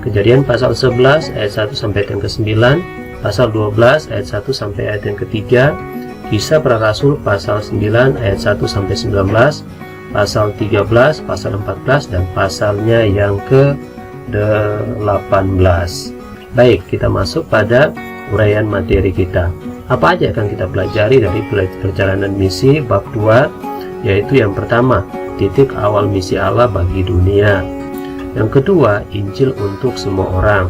Kejadian pasal 11 ayat 1 sampai ayat yang ke-9, pasal 12 ayat 1 sampai ayat yang ke-3, Kisah Para Rasul pasal 9 ayat 1 sampai 19, pasal 13, pasal 14, dan pasalnya yang ke-18. Baik, kita masuk pada uraian materi kita. Apa aja akan kita pelajari dari perjalanan misi bab 2, yaitu yang pertama, titik awal misi Allah bagi dunia. Yang kedua, Injil untuk semua orang.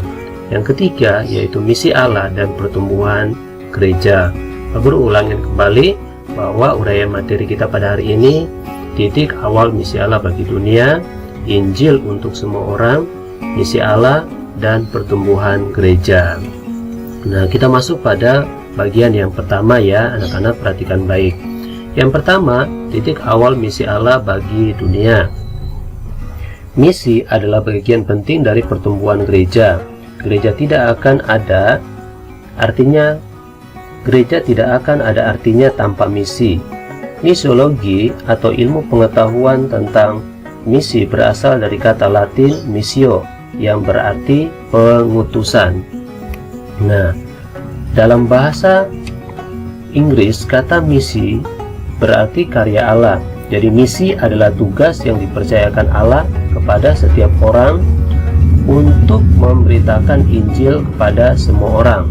Yang ketiga, yaitu misi Allah dan pertumbuhan gereja. Guru ulangin kembali bahwa uraian materi kita pada hari ini, titik awal misi Allah bagi dunia, Injil untuk semua orang, misi Allah, dan pertumbuhan gereja. Nah, kita masuk pada bagian yang pertama ya, anak-anak perhatikan baik. Yang pertama, titik awal misi Allah bagi dunia. Misi adalah bagian penting dari pertumbuhan gereja. Gereja tidak akan ada artinya tanpa misi. Misiologi atau ilmu pengetahuan tentang misi berasal dari kata Latin missio yang berarti pengutusan. Nah, dalam bahasa Inggris kata misi berarti karya Allah. Jadi misi adalah tugas yang dipercayakan Allah kepada setiap orang untuk memberitakan Injil kepada semua orang.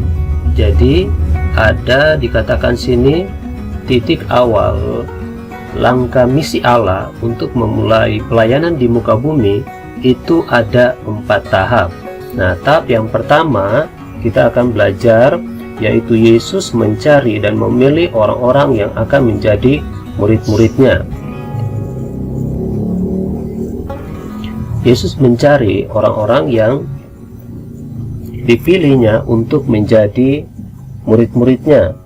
Jadi ada dikatakan sini titik awal langkah misi Allah untuk memulai pelayanan di muka bumi itu ada 4 tahap. Nah, tahap yang pertama kita akan belajar yaitu Yesus mencari dan memilih orang-orang yang akan menjadi murid-muridnya. Yesus mencari orang-orang yang dipilihnya untuk menjadi murid-muridnya,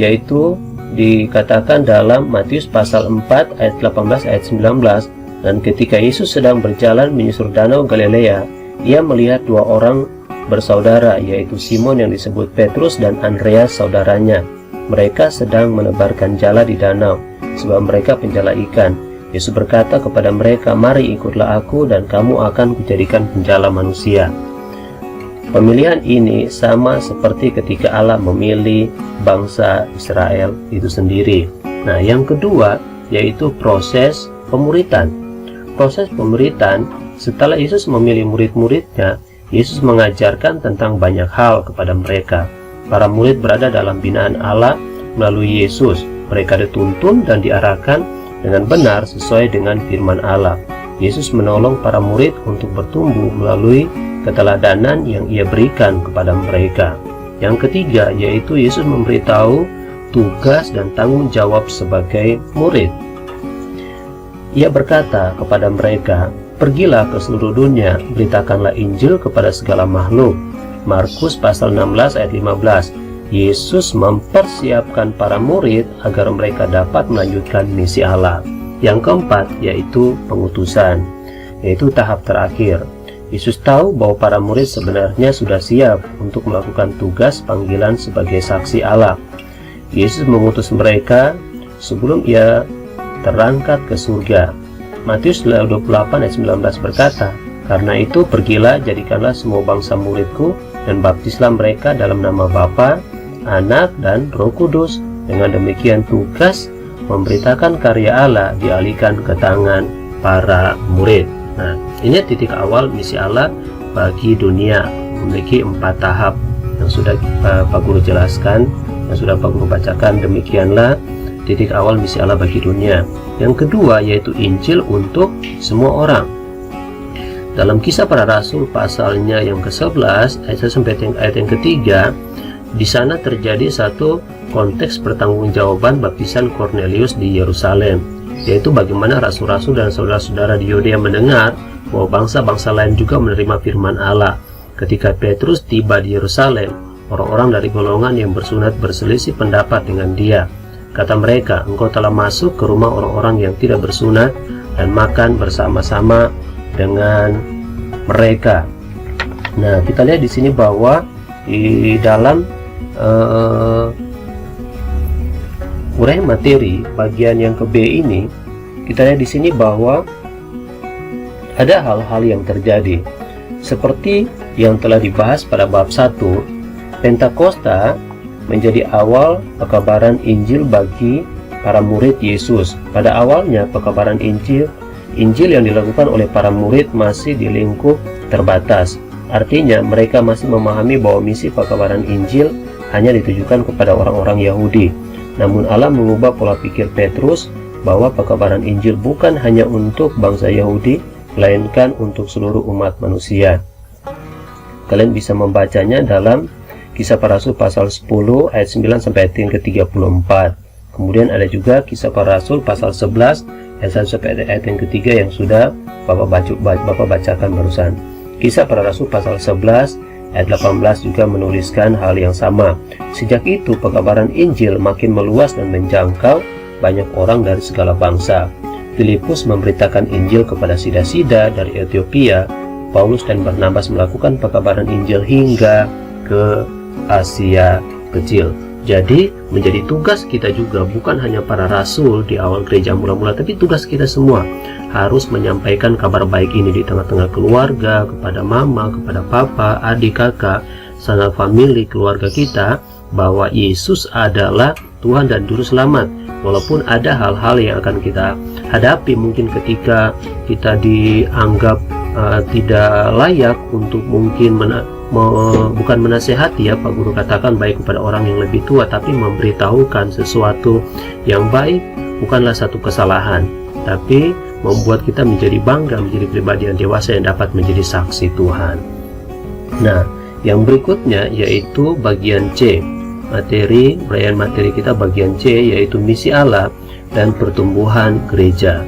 yaitu dikatakan dalam Matius pasal 4 ayat 18 ayat 19, dan ketika Yesus sedang berjalan menyusur danau Galilea, ia melihat 2 orang bersaudara, yaitu Simon yang disebut Petrus dan Andreas saudaranya. Mereka sedang menebarkan jala di danau, sebab mereka penjala ikan. Yesus berkata kepada mereka, "Mari ikutlah aku dan kamu akan kujadikan penjala manusia." Pemilihan ini sama seperti ketika Allah memilih bangsa Israel itu sendiri. Nah, yang kedua yaitu proses pemuritan. Proses pemuritan, setelah Yesus memilih murid-muridnya, Yesus mengajarkan tentang banyak hal kepada mereka. Para murid berada dalam binaan Allah melalui Yesus. Mereka dituntun dan diarahkan dengan benar sesuai dengan firman Allah. Yesus menolong para murid untuk bertumbuh melalui keteladanan yang ia berikan kepada mereka. Yang ketiga yaitu Yesus memberitahu tugas dan tanggung jawab sebagai murid. Ia berkata kepada mereka, "Pergilah ke seluruh dunia, beritakanlah Injil kepada segala makhluk." Markus pasal 16 ayat 15. Yesus mempersiapkan para murid agar mereka dapat melanjutkan misi Allah. Yang keempat yaitu pengutusan, yaitu tahap terakhir. Yesus tahu bahwa para murid sebenarnya sudah siap untuk melakukan tugas panggilan sebagai saksi Allah. Yesus mengutus mereka sebelum ia terangkat ke surga. Matius 28 ayat 19 berkata, "Karena itu pergilah, jadikanlah semua bangsa muridku dan baptislah mereka dalam nama Bapa, Anak, dan Roh Kudus. Dengan demikian tugas memberitakan karya Allah dialihkan ke tangan para murid." Nah, ini titik awal misi Allah bagi dunia, memiliki 4 tahap yang sudah Pak Guru jelaskan, yang sudah Pak Guru bacakan. Demikianlah titik awal misi Allah bagi dunia. Yang kedua yaitu Injil untuk semua orang. Dalam Kisah Para Rasul pasalnya yang ke-11 ayat 1 sampai ayat yang ke-3, di sana terjadi satu konteks pertanggungjawaban baptisan Cornelius di Yerusalem, yaitu bagaimana rasul-rasul dan saudara-saudara di Yudea mendengar bahwa bangsa-bangsa lain juga menerima firman Allah. Ketika Petrus tiba di Yerusalem, orang-orang dari golongan yang bersunat berselisih pendapat dengan dia. Kata mereka, "Engkau telah masuk ke rumah orang-orang yang tidak bersunat dan makan bersama-sama dengan mereka." Nah, kita lihat di sini bahwa di dalam uraian materi bagian yang ke B ini, kita lihat di sini bahwa ada hal-hal yang terjadi. Seperti yang telah dibahas pada bab 1, Pentakosta menjadi awal pekabaran Injil bagi para murid Yesus. Pada awalnya pekabaran Injil yang dilakukan oleh para murid masih di lingkup terbatas. Artinya mereka masih memahami bahwa misi pekabaran Injil hanya ditujukan kepada orang-orang Yahudi. Namun Allah mengubah pola pikir Petrus bahwa pekabaran Injil bukan hanya untuk bangsa Yahudi, melainkan untuk seluruh umat manusia. Kalian bisa membacanya dalam Kisah Para Rasul pasal 10 ayat 9 sampai ayat yang ke-34. Kemudian ada juga Kisah Para Rasul pasal 11 ayat 1 sampai ayat yang ketiga yang sudah Bapak bacakan barusan. Kisah Para Rasul pasal 11 ayat 18 juga menuliskan hal yang sama. Sejak itu pekabaran Injil makin meluas dan menjangkau banyak orang dari segala bangsa. Filipus memberitakan Injil kepada sida-sida dari Ethiopia. Paulus dan Barnabas melakukan pekabaran Injil hingga ke Asia Kecil. Jadi menjadi tugas kita juga, bukan hanya para rasul di awal gereja mula-mula, tapi tugas kita semua harus menyampaikan kabar baik ini di tengah-tengah keluarga, kepada mama, kepada papa, adik, kakak, sanak famili keluarga kita, bahwa Yesus adalah Tuhan dan Juru Selamat. Walaupun ada hal-hal yang akan kita hadapi, mungkin ketika kita dianggap tidak layak untuk mungkin bukan menasehati, ya Pak Guru katakan, baik kepada orang yang lebih tua, tapi memberitahukan sesuatu yang baik bukanlah satu kesalahan, tapi membuat kita menjadi bangga, menjadi pribadi yang dewasa yang dapat menjadi saksi Tuhan. Nah, yang berikutnya yaitu bagian C, uraian materi kita bagian C, yaitu misi Allah dan pertumbuhan gereja.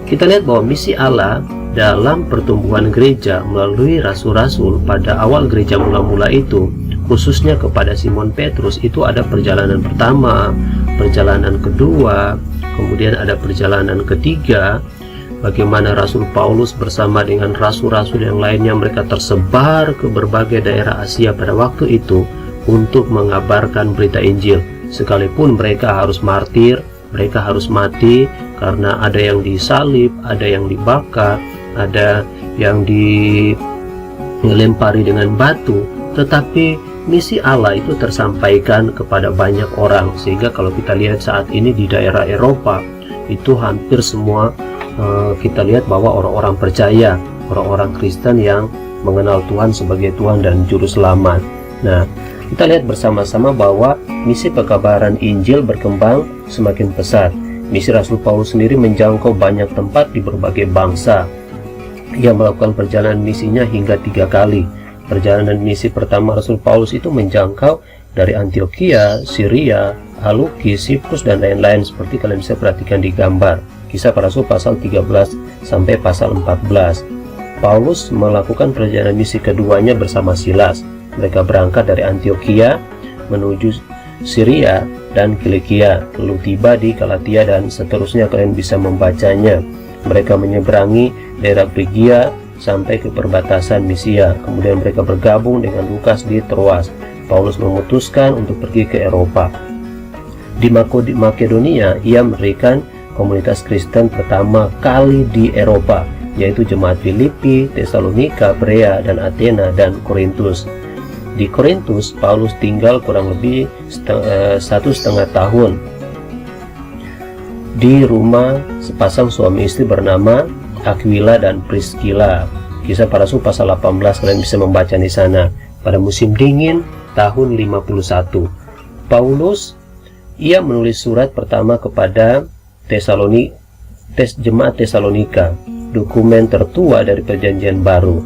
Kita lihat bahwa misi Allah dalam pertumbuhan gereja melalui rasul-rasul pada awal gereja mula-mula itu, khususnya kepada Simon Petrus, itu ada perjalanan pertama, perjalanan kedua, kemudian ada perjalanan ketiga. Bagaimana Rasul Paulus bersama dengan rasul-rasul yang lainnya, mereka tersebar ke berbagai daerah Asia pada waktu itu untuk mengabarkan berita Injil. Sekalipun mereka harus martir, mereka harus mati karena ada yang disalib, ada yang dibakar, ada yang dilempari dengan batu, tetapi misi Allah itu tersampaikan kepada banyak orang. Sehingga kalau kita lihat saat ini di daerah Eropa, itu hampir semua kita lihat bahwa orang-orang percaya, orang-orang Kristen yang mengenal Tuhan sebagai Tuhan dan Juru Selamat. Nah, kita lihat bersama-sama bahwa misi pekabaran Injil berkembang semakin pesat. Misi Rasul Paulus sendiri menjangkau banyak tempat di berbagai bangsa. Ia melakukan perjalanan misinya hingga 3 kali. Perjalanan misi pertama Rasul Paulus itu menjangkau dari Antioquia, Syria, Halukis, Siprus, dan lain-lain, seperti kalian bisa perhatikan di gambar. Kisah Para Rasul pasal 13 sampai pasal 14. Paulus melakukan perjalanan misi keduanya bersama Silas. Mereka berangkat dari Antioquia menuju Syria dan Kilikia, lalu tiba di Galatia dan seterusnya. Kalian bisa membacanya. Mereka menyeberangi daerah Frigia sampai ke perbatasan Misia. Kemudian mereka bergabung dengan Lukas di Troas. Paulus memutuskan untuk pergi ke Eropa. Di Makedonia, ia mendirikan komunitas Kristen pertama kali di Eropa, yaitu jemaat Filipi, Tesalonika, Berea, dan Athena, dan Korintus. Di Korintus, Paulus tinggal kurang lebih 1,5 tahun di rumah sepasang suami istri bernama Aquila dan Priscilla. Kisah Para Rasul pasal 18, kalian bisa membaca di sana. Pada musim dingin tahun 51, Paulus ia menulis surat pertama kepada jemaat Tesalonika, dokumen tertua dari Perjanjian Baru.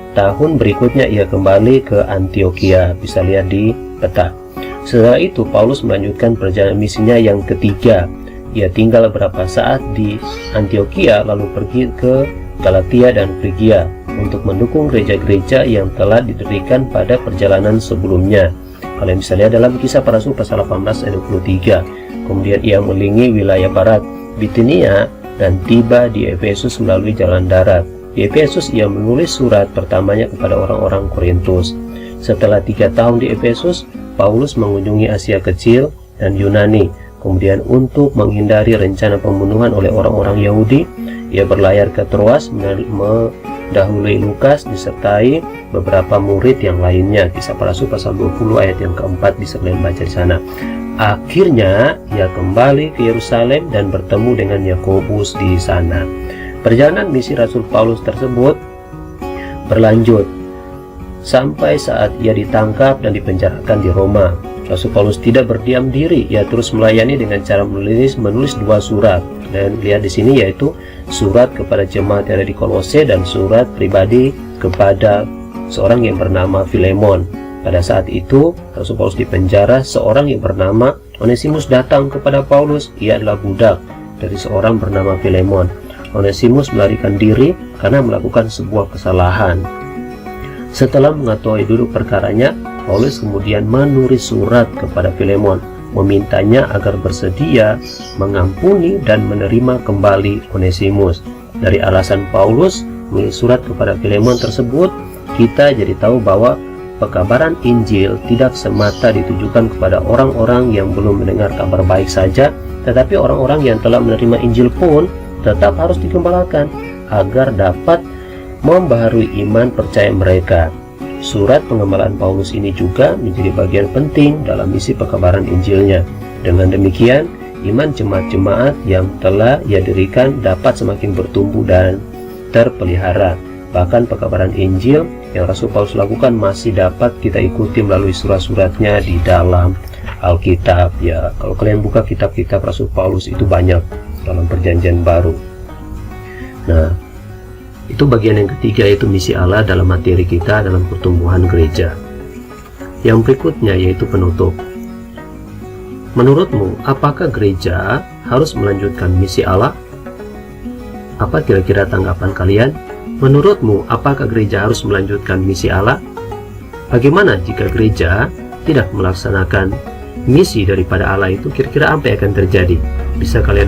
Tahun berikutnya ia kembali ke Antioquia, bisa lihat di peta. Setelah itu Paulus melanjutkan perjalanan misinya yang ketiga. Ia tinggal beberapa saat di Antioquia, lalu pergi ke Galatia dan Frigia untuk mendukung gereja-gereja yang telah didirikan pada perjalanan sebelumnya. Kalian bisa lihat dalam Kisah Para Rasul pasal 18 ayat 23. Kemudian ia melingkari wilayah barat Bitinia dan tiba di Efesus melalui jalan darat. Di Efesus ia menulis surat pertamanya kepada orang-orang Korintus. Setelah 3 tahun di Efesus, Paulus mengunjungi Asia Kecil dan Yunani. Kemudian untuk menghindari rencana pembunuhan oleh orang-orang Yahudi, ia berlayar ke Troas dahului Lukas disertai beberapa murid yang lainnya. Kisah Para Rasul pasal 20 ayat yang keempat bisa kalian baca di sana. Akhirnya ia kembali ke Yerusalem dan bertemu dengan Yakobus di sana. Perjalanan misi Rasul Paulus tersebut berlanjut sampai saat ia ditangkap dan dipenjarakan di Roma. Rasul Paulus tidak berdiam diri, ia terus melayani dengan cara menulis 2 surat. Dan lihat di sini, yaitu surat kepada jemaat yang ada di Kolose dan surat pribadi kepada seorang yang bernama Filemon. Pada saat itu Rasul Paulus dipenjara, seorang yang bernama Onesimus datang kepada Paulus. Ia adalah budak dari seorang bernama Filemon. Onesimus melarikan diri karena melakukan sebuah kesalahan. Setelah mengetahui duduk perkaranya, Paulus kemudian menulis surat kepada Filemon, memintanya agar bersedia mengampuni dan menerima kembali Onesimus. Dari alasan Paulus menulis surat kepada Filemon tersebut, kita jadi tahu bahwa pekabaran Injil tidak semata ditujukan kepada orang-orang yang belum mendengar kabar baik saja, tetapi orang-orang yang telah menerima Injil pun tetap harus digembalakan agar dapat membaharui iman percaya mereka. Surat pengembalaan Paulus ini juga menjadi bagian penting dalam misi pekabaran Injilnya. Dengan demikian, iman jemaat-jemaat yang telah ia dirikan dapat semakin bertumbuh dan terpelihara. Bahkan pekabaran Injil yang Rasul Paulus lakukan masih dapat kita ikuti melalui surat-suratnya di dalam Alkitab. Ya, kalau kalian buka kitab-kitab Rasul Paulus itu banyak dalam Perjanjian Baru. Nah, itu bagian yang ketiga, yaitu misi Allah dalam materi kita dalam pertumbuhan gereja. Yang berikutnya yaitu penutup. Menurutmu, apakah gereja harus melanjutkan misi Allah? Apa kira-kira tanggapan kalian? Menurutmu, apakah gereja harus melanjutkan misi Allah? Bagaimana jika gereja tidak melaksanakan misi daripada Allah itu? Kira-kira apa yang akan terjadi? Bisa kalian